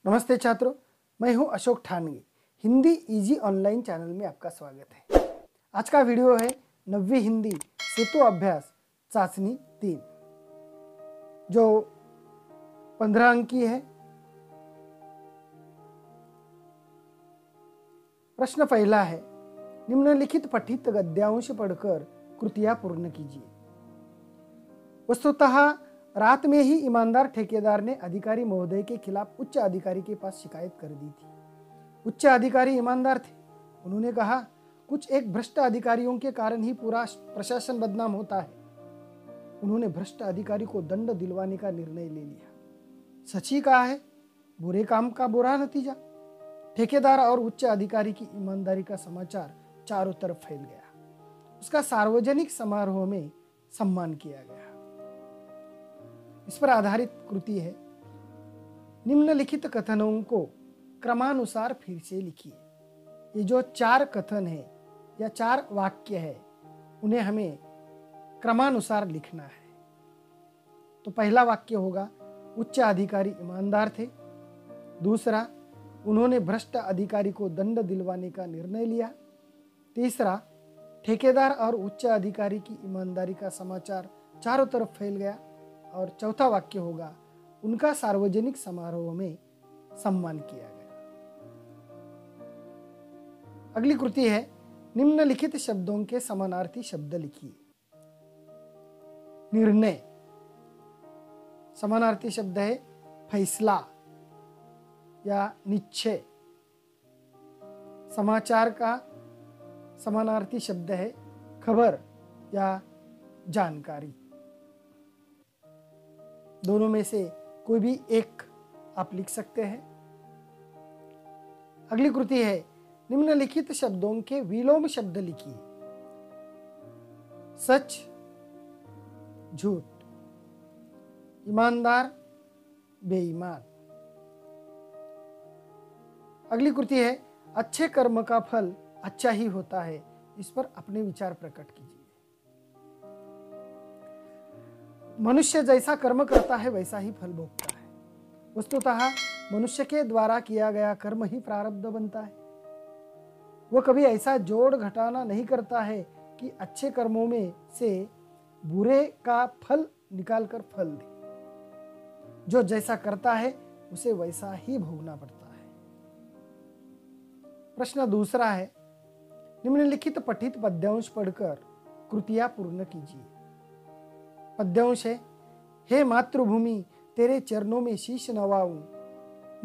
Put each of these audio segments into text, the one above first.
नमस्ते छात्रों, मैं हूं Ashok Thangi. Hindi easy online channel में आपका स्वागत है। आज का वीडियो है 9वीं हिंदी सेतु अभ्यास चाशनी 3 जो 15 अंक की है। प्रश्न पहला है, निम्नलिखित पठित गद्यांश पढ़कर कृतियां पूर्ण कीजिए। वस्तुतः रात में ही ईमानदार ठेकेदार ने अधिकारी महोदय के खिलाफ उच्च अधिकारी के पास शिकायत कर दी थी। उच्च अधिकारी ईमानदार थे। उन्होंने कहा, कुछ एक भ्रष्ट अधिकारियों के कारण ही पूरा प्रशासन बदनाम होता है। उन्होंने भ्रष्ट अधिकारी को दंड दिलवाने का निर्णय ले लिया। सच ही कहा है, बुरे काम का बुरा नतीजा। ठेकेदार और उच्च अधिकारी की ईमानदारी का समाचार चारों तरफ फैल गया। उसका सार्वजनिक समारोह में सम्मान किया गया। इस पर आधारित कृति है। निम्नलिखित कथनों को क्रमानुसार फिर से लिखिए। ये जो 4 कथन है या 4 वाक्य है, उन्हें हमें क्रमानुसार लिखना है। तो पहला वाक्य होगा, उच्च अधिकारी ईमानदार थे। दूसरा, उन्होंने भ्रष्ट अधिकारी को दंड दिलवाने का निर्णय लिया। तीसरा, ठेकेदार और उच्च अधिकारी की ईमानदारी का समाचार चारों तरफ फैल गया। और चौथा वाक्य होगा, उनका सार्वजनिक समारोह में सम्मान किया गया। अगली कृति है, निम्नलिखित शब्दों के समानार्थी शब्द लिखिए। निर्णय समानार्थी शब्द है फैसला या निश्चय। समाचार का समानार्थी शब्द है खबर या जानकारी। दोनों में से कोई भी एक आप लिख सकते हैं। अगली कृति है, निम्नलिखित शब्दों के विलोम शब्द लिखिए। सच, झूठ, ईमानदार, बेईमान। अगली कृति है, अच्छे कर्म का फल अच्छा ही होता है। इस पर अपने विचार प्रकट कीजिए। मनुष्य जैसा कर्म करता है वैसा ही फल भोगता है। वस्तुतः मनुष्य के द्वारा किया गया कर्म ही प्रारब्ध बनता है। वह कभी ऐसा जोड़ घटाना नहीं करता है कि अच्छे कर्मों में से बुरे का फल निकालकर फल दे। जो जैसा करता है उसे वैसा ही भोगना पड़ता है। प्रश्न दूसरा है, निम्नलिखित पठित पद्यांश पढ़कर कृतियां पूर्ण कीजिए। पद्यांश है, हे मातृभूमि तेरे चरणों में शीश नवाऊं,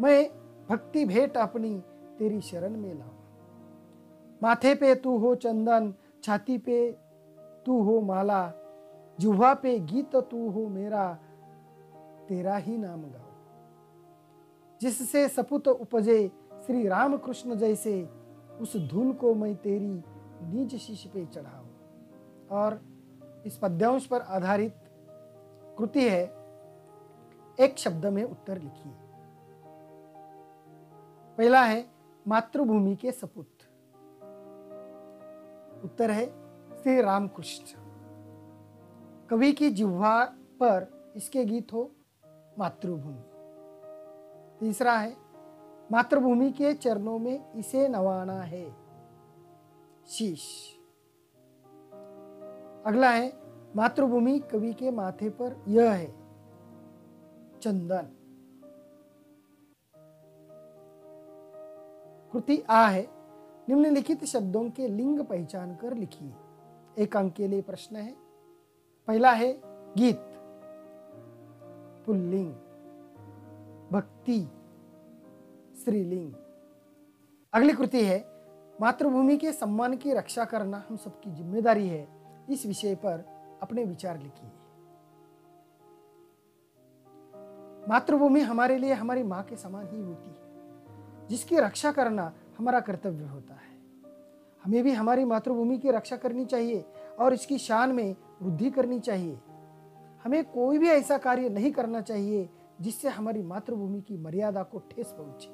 मैं भक्ति भेंट अपनी तेरी शरण में लाऊं। माथे पे तू हो चंदन, छाती पे तू हो माला, जिह्वा पे गीत तू हो मेरा, तेरा ही नाम गाऊं। जिससे सपूत उपजे श्री राम कृष्ण जैसे, उस धूल को मैं तेरी निज शीश पे चढ़ाऊं। और इस पद्यांश पर आधारित कृति है, एक शब्द में उत्तर लिखिए। पहला है, मातृभूमि के सपूत। उत्तर है श्री रामकृष्ण। कवि की जिह्वा पर इसके गीत हो मातृभूमि। तीसरा है, मातृभूमि के चरणों में इसे नवाना है, शीश। अगला है, मातृभूमि कवि के माथे पर यह है, चंदन। कृति आ है, निम्नलिखित शब्दों के लिंग पहचान कर लिखिए। 1 अंक के लिए प्रश्न है। पहला है गीत, पुल्लिंग। भक्ति, स्त्रीलिंग। अगली कृति है, मातृभूमि के सम्मान की रक्षा करना हम सबकी जिम्मेदारी है। इस विषय पर अपने विचार लिखिए। मातृभूमि हमारे लिए हमारी माँ के समान ही होती है, जिसकी रक्षा करना हमारा कर्तव्य होता है। हमें भी हमारी मातृभूमि की रक्षा करनी चाहिए और इसकी शान में वृद्धि करनी चाहिए। हमें कोई भी ऐसा कार्य नहीं करना चाहिए जिससे हमारी मातृभूमि की मर्यादा को ठेस पहुंचे,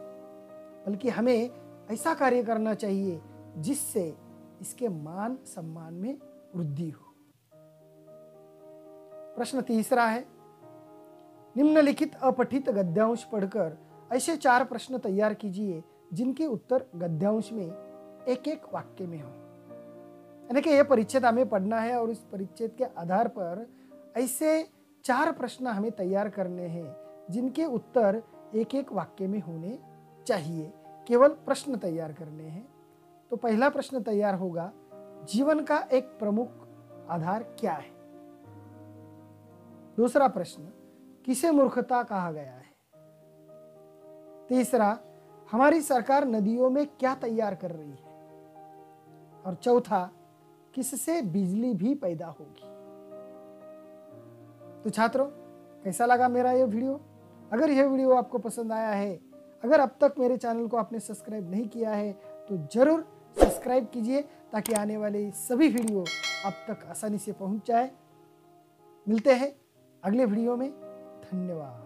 बल्कि हमें ऐसा कार्य करना चाहिए जिससे इसके मान सम्मान में वृद्धि हो। प्रश्न तीसरा है, निम्नलिखित अपठित गद्यांश पढ़कर ऐसे 4 प्रश्न तैयार कीजिए जिनके उत्तर गद्यांश में एक एक वाक्य में हो। यानी कि यह परिच्छेद हमें पढ़ना है और इस परिच्छेद के आधार पर ऐसे 4 प्रश्न हमें तैयार करने हैं जिनके उत्तर एक एक वाक्य में होने चाहिए। केवल प्रश्न तैयार करने हैं। तो पहला प्रश्न तैयार होगा, जीवन का एक प्रमुख आधार क्या है? दूसरा प्रश्न, किसे मूर्खता कहा गया है? तीसरा, हमारी सरकार नदियों में क्या तैयार कर रही है? और चौथा, किससे बिजली भी पैदा होगी? तो छात्रों, कैसा लगा मेरा यह वीडियो? अगर यह वीडियो आपको पसंद आया है, अगर अब तक मेरे चैनल को आपने सब्सक्राइब नहीं किया है तो जरूर सब्सक्राइब कीजिए ताकि आने वाले सभी वीडियो आप तक आसानी से पहुंच जाए। मिलते हैं अगले वीडियो में। धन्यवाद।